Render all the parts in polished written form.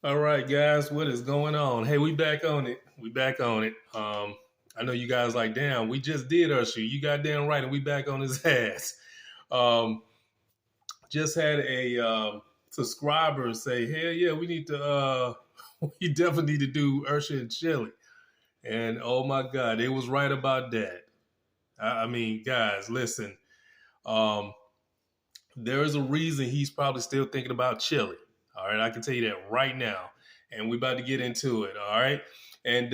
All right, guys, what is going on? Hey, we back on it. We back on it. I know you guys like, damn, we just did Usher. You got damn right, and we back on his ass. Um, just had a subscriber say, hell yeah, we need to, we definitely need to do Usher and Chili. And oh my God, they was right about that. I mean, guys, listen. Um, there is a reason he's probably still thinking about Chili. All right, I can tell you that right now, and we're about to get into it. All right, and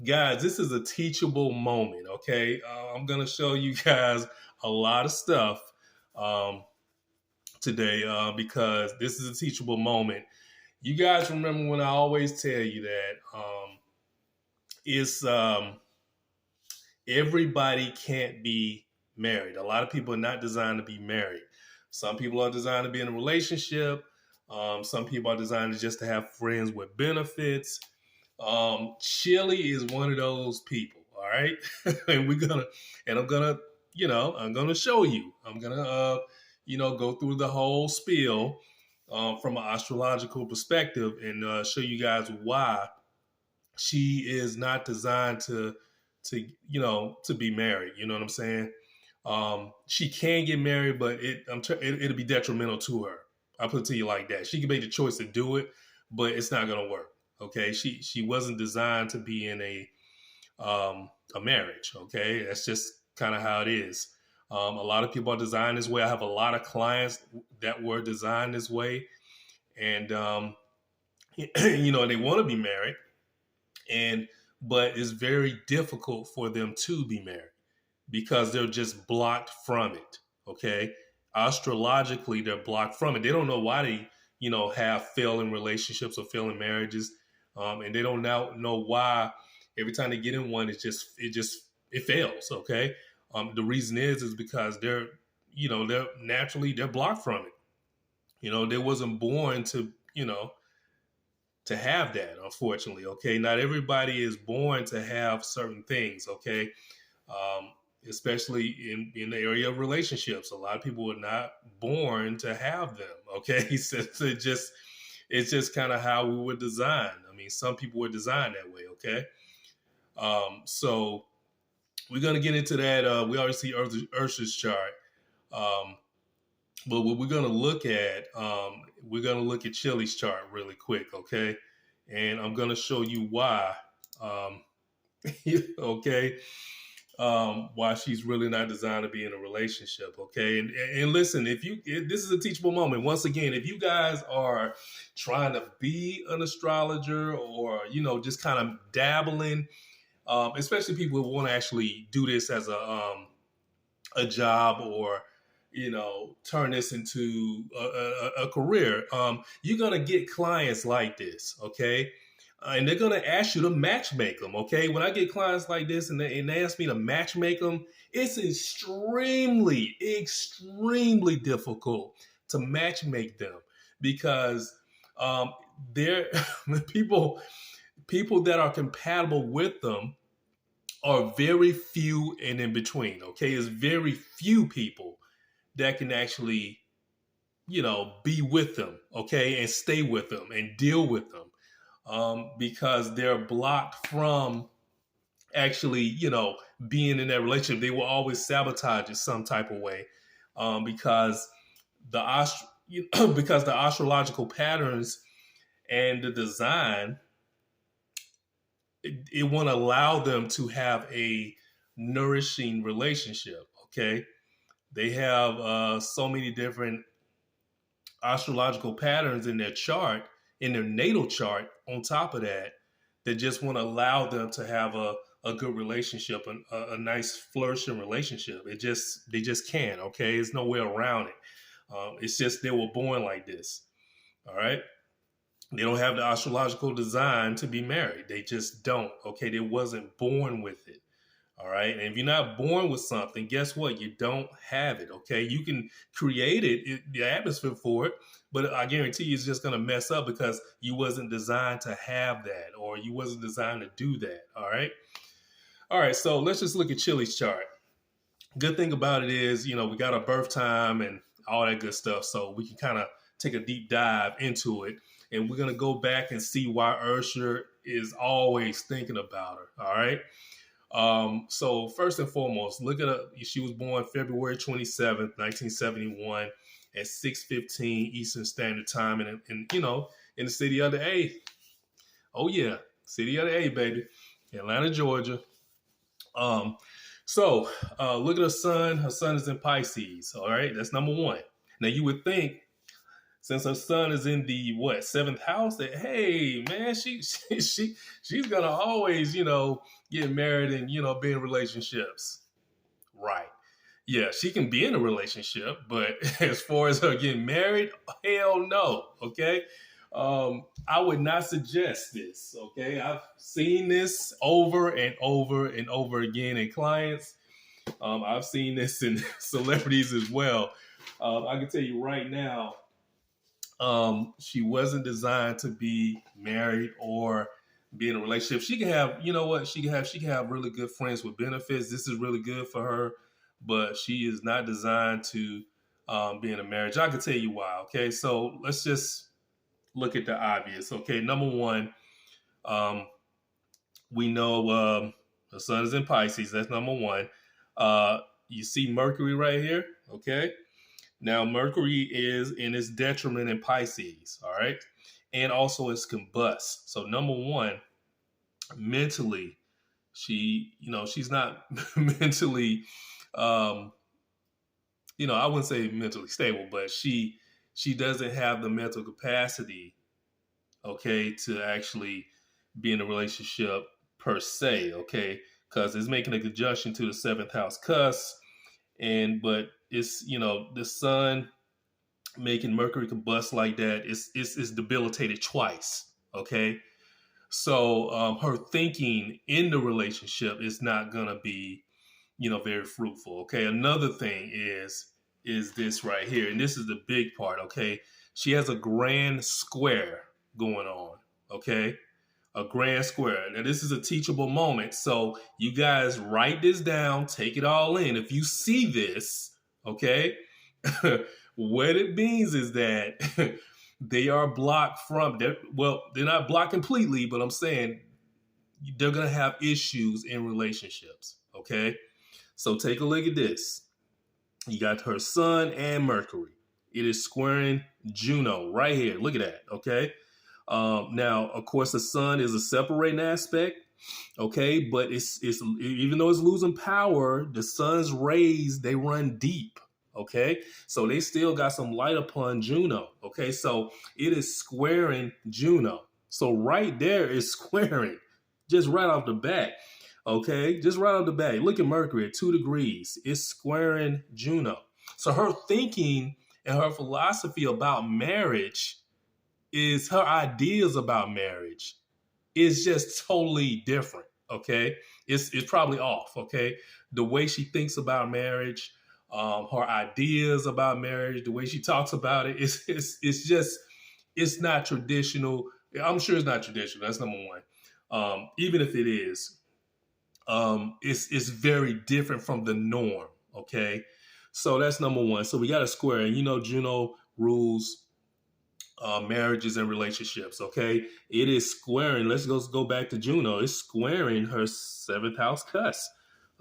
guys, this is a teachable moment. Okay, I'm gonna show you guys a lot of stuff um, today because this is a teachable moment. You guys remember when I always tell you that it's everybody can't be married. A lot of people are not designed to be married. Some people are designed to be in a relationship. Some people are designed just to have friends with benefits. Chili is one of those people. All right, and I'm gonna show you. I'm gonna, go through the whole spiel from an astrological perspective and show you guys why she is not designed to be married. You know what I'm saying? She can get married, but it'll be detrimental to her. I'll put it to you like that. She can make the choice to do it, but it's not going to work. Okay, she wasn't designed to be in a marriage. Okay, that's just kind of how it is. A lot of people are designed this way. I have a lot of clients that were designed this way, and they want to be married, but it's very difficult for them to be married because they're just blocked from it. Okay. Astrologically, they're blocked from it. They don't know why they, have failing relationships or failing marriages. And they don't now know why every time they get in one, it fails. Okay. The reason is because they're blocked from it. They wasn't born to have that, unfortunately. Okay. Not everybody is born to have certain things. Okay. Um, Especially in the area of relationships. A lot of people are not born to have them. Okay. So it's just kind of how we were designed. I mean, some people were designed that way. Okay. So we're going to get into that. We already see Usher's chart. But what we're going to look at Chili's chart really quick. Okay. And I'm going to show you why. Okay. Why she's really not designed to be in a relationship. Okay. And listen, this is a teachable moment. Once again, if you guys are trying to be an astrologer or, just kind of dabbling, especially people who want to actually do this as a job or, turn this into a career, you're going to get clients like this. Okay. And they're going to ask you to match make them. Okay. When I get clients like this and they ask me to match make them, it's extremely, extremely difficult to match make them because they're people that are compatible with them are very few and in between. Okay. It's very few people that can actually, be with them. Okay. And stay with them and deal with them. Because they're blocked from actually, being in that relationship. They will always sabotage it some type of way because because the astrological patterns and the design, it won't allow them to have a nourishing relationship. Okay, they have so many different astrological patterns in their chart, in their natal chart, on top of that, that just want to allow them to have a good relationship and a nice flourishing relationship. They just can't. Okay, there's no way around it. It's just they were born like this. All right, they don't have the astrological design to be married. They just don't. Okay, they wasn't born with it. All right. And if you're not born with something, guess what? You don't have it. Okay. You can create the atmosphere for it, but I guarantee you it's just going to mess up because you wasn't designed to have that or you wasn't designed to do that. All right. All right. So let's just look at Chili's chart. Good thing about it is, we got our birth time and all that good stuff. So we can kind of take a deep dive into it and we're gonna go back and see why Usher is always thinking about her. All right. So first and foremost, look at her. She was born February 27th, 1971 at 6:15 Eastern Standard Time in in the city of the A. Oh yeah, city of the A, baby. Atlanta, Georgia. Um, look at her son. Her son is in Pisces. All right, that's number one. Now you would think, since her son is in the seventh house, that hey man, she's gonna always get married and be in relationships, right? Yeah, she can be in a relationship, but as far as her getting married, hell no. Okay. I would not suggest this. Okay. I've seen this over and over and over again in clients. I've seen this in celebrities as well. I can tell you right now, she wasn't designed to be married or be in a relationship. She can have, she can have really good friends with benefits. This is really good for her, but she is not designed to be in a marriage. I can tell you why. Okay, so let's just look at the obvious. Okay, number one, we know the sun is in Pisces. That's number one. You see Mercury right here. Okay, now Mercury is in its detriment in Pisces. All right, and also it's combust. So number one, mentally, she's not mentally, I wouldn't say mentally stable, but she doesn't have the mental capacity, okay, to actually be in a relationship per se, okay, because it's making a conjunction to the seventh house cusp, but it's the sun making Mercury combust like that. It's debilitated twice, okay. So her thinking in the relationship is not gonna be, very fruitful. Okay. Another thing is this right here, and this is the big part. Okay, she has a grand square going on. Okay, a grand square. Now this is a teachable moment, so you guys write this down, take it all in. If you see this, okay, what it means is that they are blocked from, they're not blocked completely, but I'm saying they're going to have issues in relationships. Okay. So take a look at this. You got her sun and Mercury. It is squaring Juno right here. Look at that. Okay. Now, of course, the sun is a separating aspect. Okay. But it's even though it's losing power, the sun's rays, they run deep. Okay, so they still got some light upon Juno. Okay, so it is squaring Juno. So right there is squaring, just right off the bat. Okay, just right off the bat. Look at Mercury at 2 degrees. It's squaring Juno. So her thinking and her philosophy about marriage is her ideas about marriage is just totally different. Okay, it's probably off. Okay, the way she thinks about marriage. Her ideas about marriage, the way she talks about it, it's not traditional. I'm sure it's not traditional. That's number one. Even if it is, it's very different from the norm. Okay, so that's number one. So we got a square, and Juno rules marriages and relationships. Okay, it is squaring. Let's go back to Juno. It's squaring her seventh house cusp.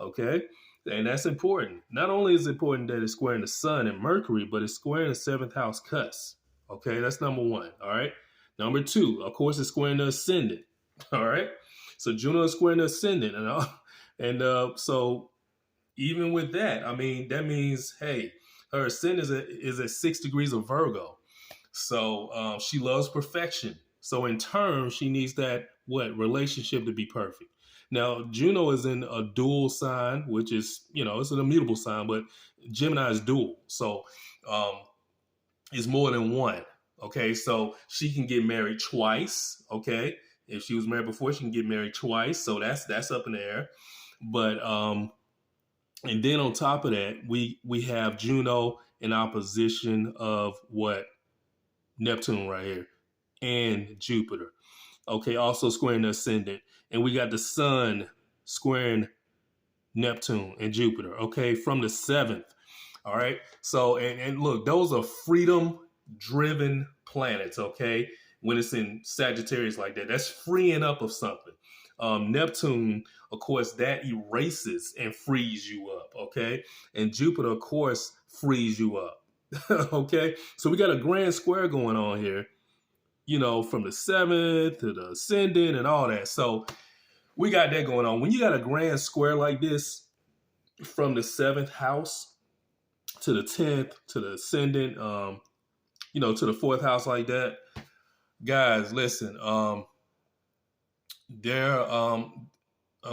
Okay. And that's important. Not only is it important that it's squaring the sun and Mercury, but it's squaring the seventh house cusp. Okay, that's number one. All right. Number two, of course, it's squaring the ascendant. All right. So Juno is squaring the ascendant, so even with that, I mean, that means, hey, her ascendant is at 6 degrees of Virgo. So she loves perfection. So in turn, she needs that relationship to be perfect. Now, Juno is in a dual sign, which is, it's an immutable sign, but Gemini is dual. So it's more than one. Okay. So she can get married twice. Okay. If she was married before, she can get married twice. So that's up in the air. But, and then on top of that, we have Juno in opposition of Neptune right here and Jupiter. Okay. Also squaring the ascendant. And we got the sun squaring Neptune and Jupiter, okay, from the 7th. All right. So, and look, those are freedom driven planets, okay? when it's in Sagittarius like that. That's freeing up of something. Neptune, of course, that erases and frees you up, okay? And Jupiter, of course, frees you up, okay? So we got a grand square going on here, from the 7th to the ascendant and all that. So we got that going on. When you got a grand square like this from the 7th house to the 10th to the ascendant, to the 4th house like that, guys, listen, I'm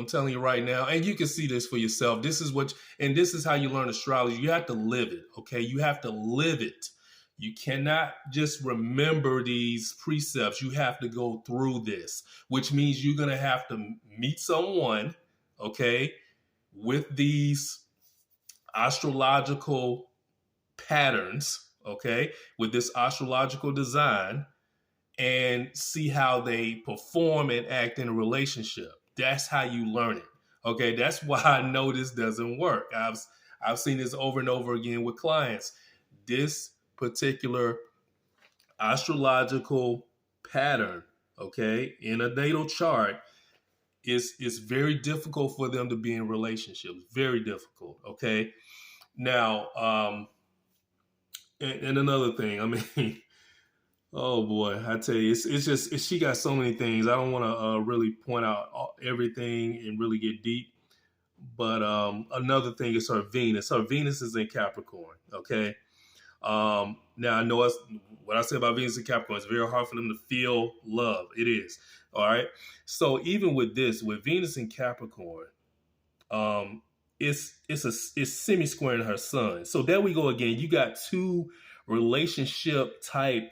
telling you right now, and you can see this for yourself. This is how you learn astrology. You have to live it, okay? You have to live it. You cannot just remember these precepts. You have to go through this, which means you're going to have to meet someone, okay, with these astrological patterns, okay, with this astrological design, and see how they perform and act in a relationship. That's how you learn it. Okay, that's why I know this doesn't work. I've seen this over and over again with clients. This particular astrological pattern, okay, in a natal chart is very difficult for them to be in relationships. Very difficult. Okay. Now, and another thing, I mean, oh boy, I tell you, she got so many things. I don't want to really point out everything and really get deep. But another thing is her Venus. Her Venus is in Capricorn. Okay. Now I know what I say about Venus and Capricorn. It's very hard for them to feel love. It is. All right. So even with Venus and Capricorn, it's semi-square in her sun. So there we go again. You got two relationship type,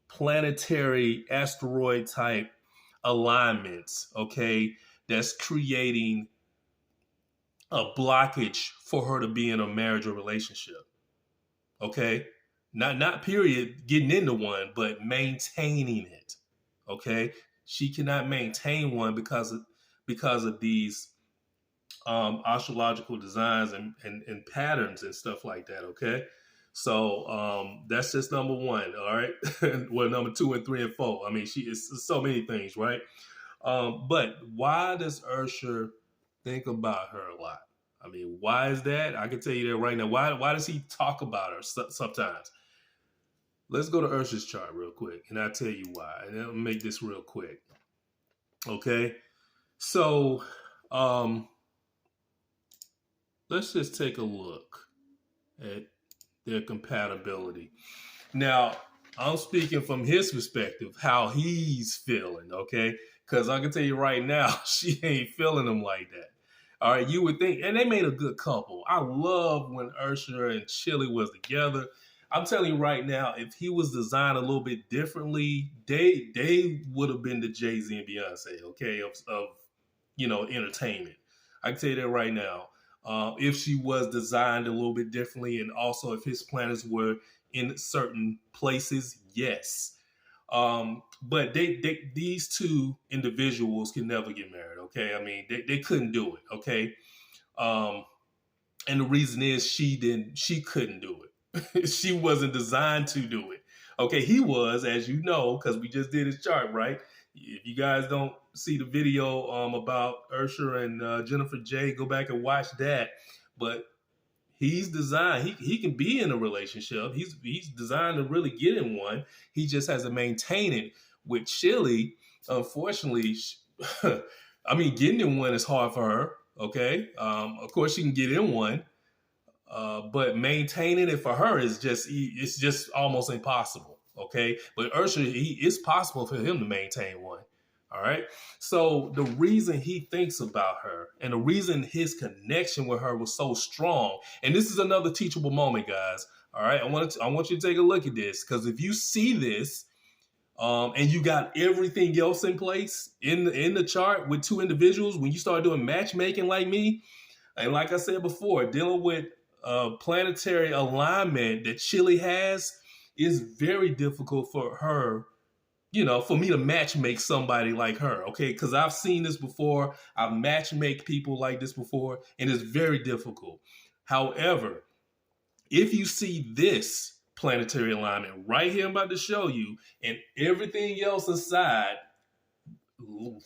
planetary asteroid type alignments, okay, that's creating a blockage for her to be in a marriage or relationship. Okay, not period getting into one, but maintaining it. Okay, she cannot maintain one because of these astrological designs and patterns and stuff like that. Okay. So that's just number one, all right? Well, number 2 and 3 and 4. I mean, she is so many things, right? But why does Usher think about her a lot? I mean, why is that? I can tell you that right now. Why does he talk about her sometimes? Let's go to Usher's chart real quick, and I'll tell you why. And I'll make this real quick. Okay? So let's just take a look at their compatibility. Now, I'm speaking from his perspective, how he's feeling, okay? Because I can tell you right now, she ain't feeling him like that. All right, you would think, and they made a good couple. I love when Usher and Chilli was together. I'm telling you right now, if he was designed a little bit differently, they would have been the Jay-Z and Beyonce, okay, of entertainment. I can tell you that right now. If she was designed a little bit differently, and also if his planets were in certain places, yes. But these two individuals can never get married, okay? I mean, they couldn't do it, okay? And the reason is she couldn't do it. She wasn't designed to do it. Okay, he was, as you know, because we just did his chart, right? If you guys don't see the video about Usher and Jennifer J, go back and watch that. But he's designed, he can be in a relationship. He's designed to really get in one. He just has to maintain it. With Chilli, unfortunately, I mean, getting in one is hard for her, okay? Of course, she can get in one, but maintaining it for her is just almost impossible. Okay, but Usher, it's possible for him to maintain one. All right. So the reason he thinks about her and the reason his connection with her was so strong, and this is another teachable moment, guys. All right. I want you to take a look at this, because if you see this, and you got everything else in place in the chart with two individuals, when you start doing matchmaking like me, and like I said before, dealing with planetary alignment that Chilli has, is very difficult for her, for me to match make somebody like her, okay? Because I've seen this before. I've match make people like this before, and it's very difficult. However, if you see this planetary alignment right here I'm about to show you, and everything else aside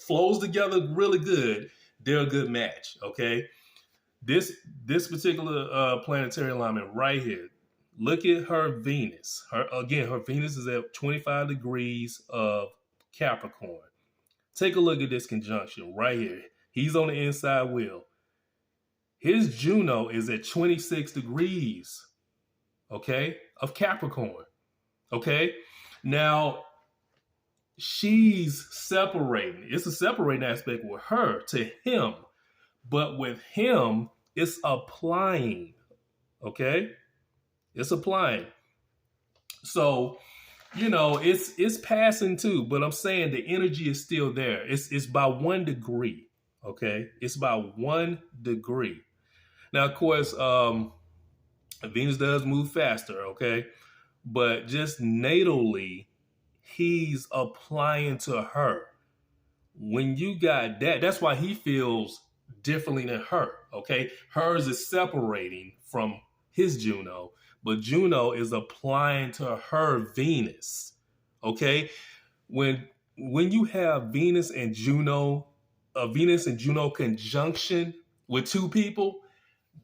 flows together really good, they're a good match. Okay, this particular planetary alignment right here. Look at her Venus. Her Venus is at 25 degrees of Capricorn. Take a look at this conjunction right here. He's on the inside wheel. His Juno is at 26 degrees, okay, of Capricorn. Okay, now she's separating. It's a separating aspect with her to him, but with him, it's applying. Okay, it's applying. So, it's passing too, but I'm saying the energy is still there. It's by 1 degree. Okay, it's by 1 degree. Now, of course, Venus does move faster. Okay, but just natally, he's applying to her. When you got that, that's why he feels differently than her. Okay, hers is separating from his Juno, but Juno is applying to her Venus. Okay, when you have Venus and Juno, a Venus and Juno conjunction with two people,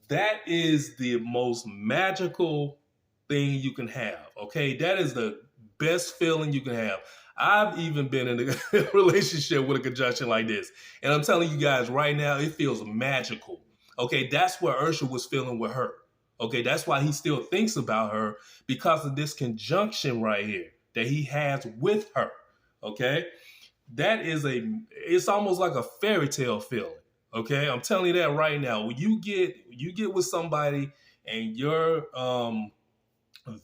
that is the most magical thing you can have. Okay, that is the best feeling you can have. I've even been in a relationship with a conjunction like this, and I'm telling you guys right now, it feels magical. Okay, that's what Usher was feeling with her. Okay, that's why he still thinks about her, because of this conjunction right here that he has with her. Okay, it's almost like a fairy tale feeling. Okay, I'm telling you that right now. When you get with somebody and your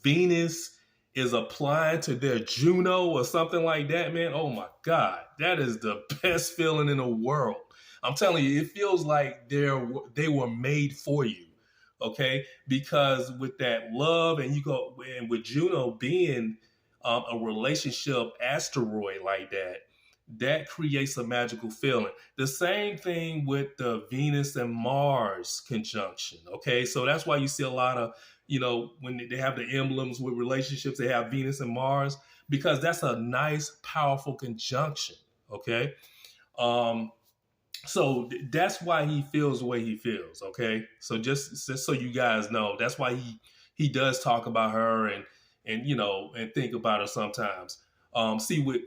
Venus is applying to their Juno or something like that, man, oh my God, that is the best feeling in the world. I'm telling you, it feels like they were made for you. Okay, because with that love, and with Juno being a relationship asteroid like that, that creates a magical feeling. The same thing with the Venus and Mars conjunction. Okay, so that's why you see a lot of, when they have the emblems with relationships, they have Venus and Mars, because that's a nice, powerful conjunction. Okay, so that's why he feels the way he feels. Okay, so just so you guys know, that's why he does talk about her and think about her sometimes. See, with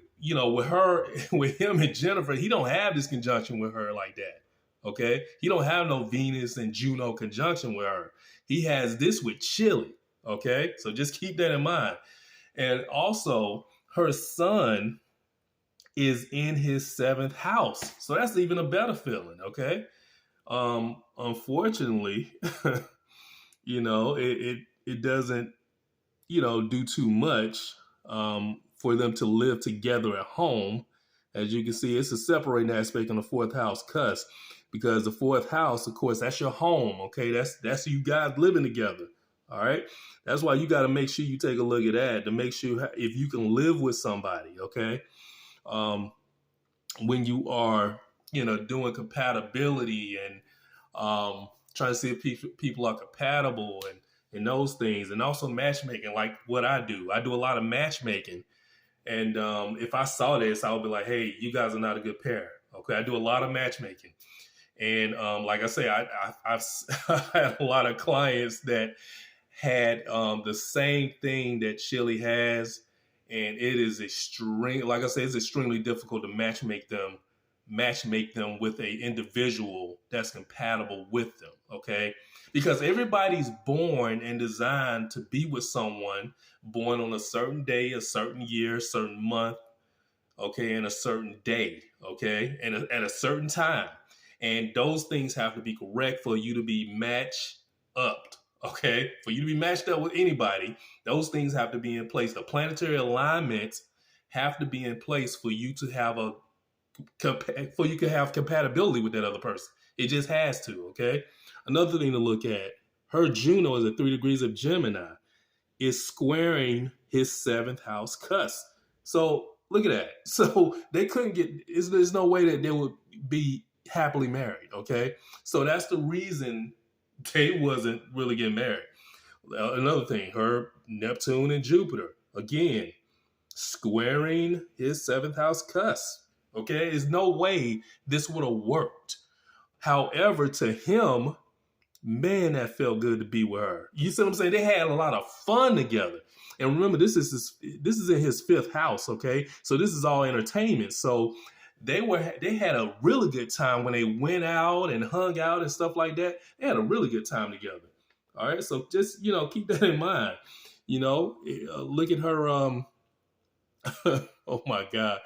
her, with him and Jennifer, he don't have this conjunction with her like that. Okay, he don't have no Venus and Juno conjunction with her. He has this with Chilli. Okay, so just keep that in mind. And also, her son is in his 7th house, so that's even a better feeling. Okay, unfortunately, it doesn't do too much for them to live together at home. As you can see, it's a separating aspect on the 4th house cusp, because the 4th house, of course, that's your home. Okay, that's you guys living together. All right, that's why you got to make sure you take a look at that to make sure if you can live with somebody. Okay, when you are doing compatibility and trying to see if people are compatible and those things, and also matchmaking, like what I do a lot of matchmaking. And if I saw this, I would be like, hey, you guys are not a good pair. Okay, I do a lot of matchmaking. And like I say, I've had a lot of clients that had the same thing that Chilli has, and it is like I say, it's extremely difficult to matchmake them with a individual that's compatible with them. Okay, because everybody's born and designed to be with someone born on a certain day, a certain year, a certain month, okay, and a certain day, okay, and at a certain time. And those things have to be correct for you to be matched up, okay? For you to be matched up with anybody, those things have to be in place. The planetary alignments have to be in place for you to have compatibility with that other person. It just has to, okay? Another thing to look at, her Juno is at 3 degrees of Gemini, is squaring his 7th house cusp. So look at that. So they couldn't there's no way that they would be happily married, okay? So that's the reason they wasn't really getting married. Another thing, her Neptune and Jupiter, again, squaring his seventh house cusp. Okay, there's no way this would have worked. However, to him, man, that felt good to be with her. You see what I'm saying? They had a lot of fun together. And remember, this is in his fifth house, okay? So this is all entertainment. So they had a really good time when they went out and hung out and stuff like that. They had a really good time together. All right, so just keep that in mind. Look at her. Oh my God,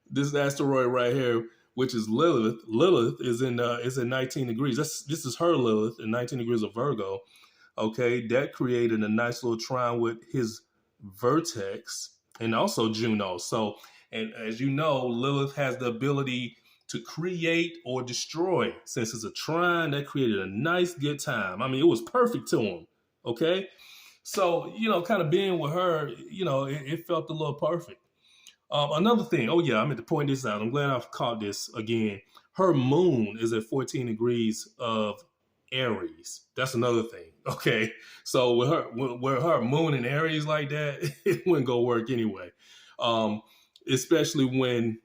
this asteroid right here, which is Lilith. Lilith is in 19 degrees. This is her Lilith in 19 degrees of Virgo. Okay, that created a nice little trine with his vertex and also Juno. So, and as you know, Lilith has the ability to create or destroy. Since it's a trine, that created a nice good time. I mean, it was perfect to him. Okay, so kind of being with her, it felt a little perfect. Another thing, oh yeah, I meant to point this out. I'm glad I've caught this again. Her moon is at 14 degrees of Aries. That's another thing. Okay, so with her moon in Aries like that, it wouldn't go work anyway. Especially when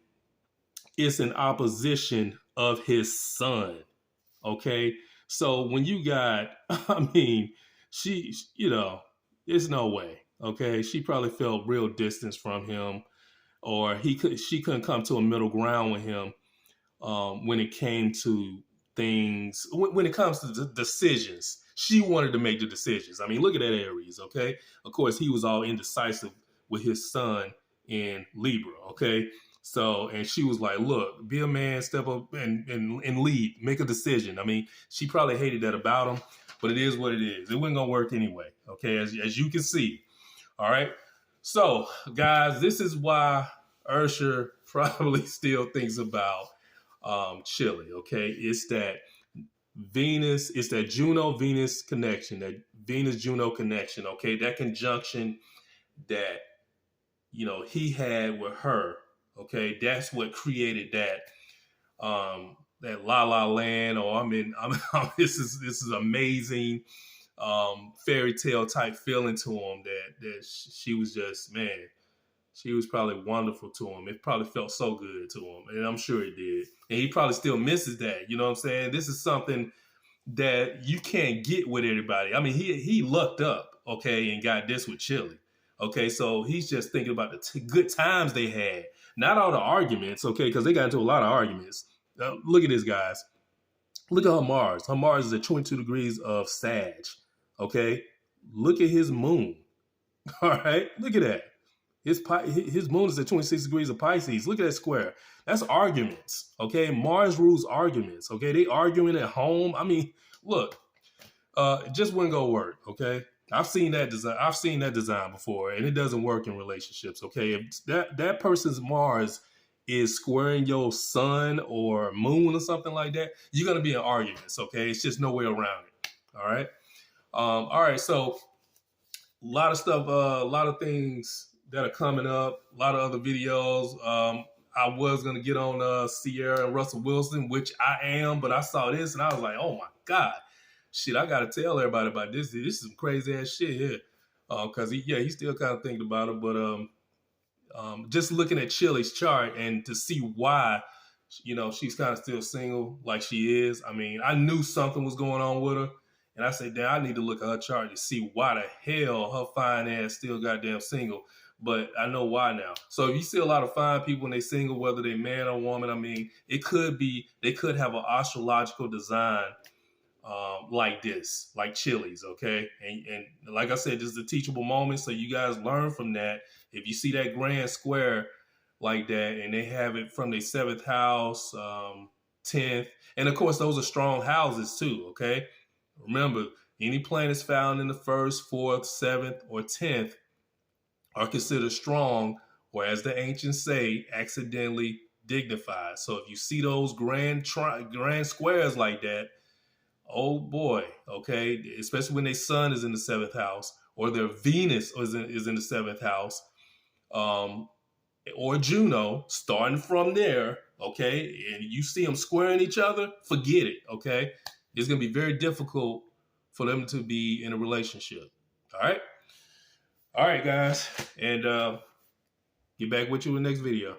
it's in opposition of his sun. Okay, so when you got, I mean, there's no way. Okay, she probably felt real distance from him, or she couldn't come to a middle ground with him when it came to things. When it comes to the decisions, she wanted to make the decisions. I mean, look at that Aries. Okay, of course he was all indecisive with his son in Libra. Okay, so and she was like, "Look, be a man, step up and lead, make a decision." I mean, she probably hated that about him, but it is what it is. It wasn't gonna work anyway. Okay, as you can see. All right. So, guys, this is why Usher probably still thinks about Chile. Okay, it's that Juno-Venus connection, that Venus-Juno connection. Okay, that conjunction that he had with her. Okay, that's what created that La La Land, or this is amazing fairy tale type feeling to him that she was just, man, she was probably wonderful to him. It probably felt so good to him, and I'm sure it did. And he probably still misses that. You know what I'm saying? This is something that you can't get with everybody. I mean, he lucked up, okay, and got this with Chilli. Okay, so he's just thinking about the good times they had, not all the arguments, okay, because they got into a lot of arguments. Look at this, guys. Look at her Mars. Her Mars is at 22 degrees of Sag. Okay, look at his moon. All right, look at that. His moon is at 26 degrees of Pisces. Look at that square. That's arguments. Okay, Mars rules arguments. Okay, they arguing at home. I mean, look, it just wouldn't go work. Okay, I've seen that design before, and it doesn't work in relationships. Okay, if that person's Mars is squaring your sun or moon or something like that, you're gonna be in arguments. Okay, it's just no way around it. All right. All right, so a lot of stuff, a lot of things that are coming up, a lot of other videos. I was going to get on Sierra and Russell Wilson, which I am, but I saw this and I was like, oh my God, shit, I got to tell everybody about this. This is some crazy ass shit here. Because he's still kind of thinking about it, but just looking at Chili's chart and to see why, she's kind of still single like she is. I mean, I knew something was going on with her. And I said, damn, I need to look at her chart to see why the hell her fine ass still goddamn single. But I know why now. So if you see a lot of fine people when they single, whether they man or woman, I mean, they could have an astrological design like this, like Chili's, okay? And like I said, this is a teachable moment, so you guys learn from that. If you see that grand square like that, and they have it from their 7th house, 10th, and of course, those are strong houses too, okay? Remember, any planets found in the 1st, 4th, 7th, or 10th are considered strong, or as the ancients say, accidentally dignified. So if you see those grand squares like that, oh boy, okay, especially when their sun is in the 7th house, or their Venus is in the 7th house, or Juno, starting from there, okay, and you see them squaring each other, forget it, okay? It's going to be very difficult for them to be in a relationship. All right. All right, guys. And get back with you in the next video.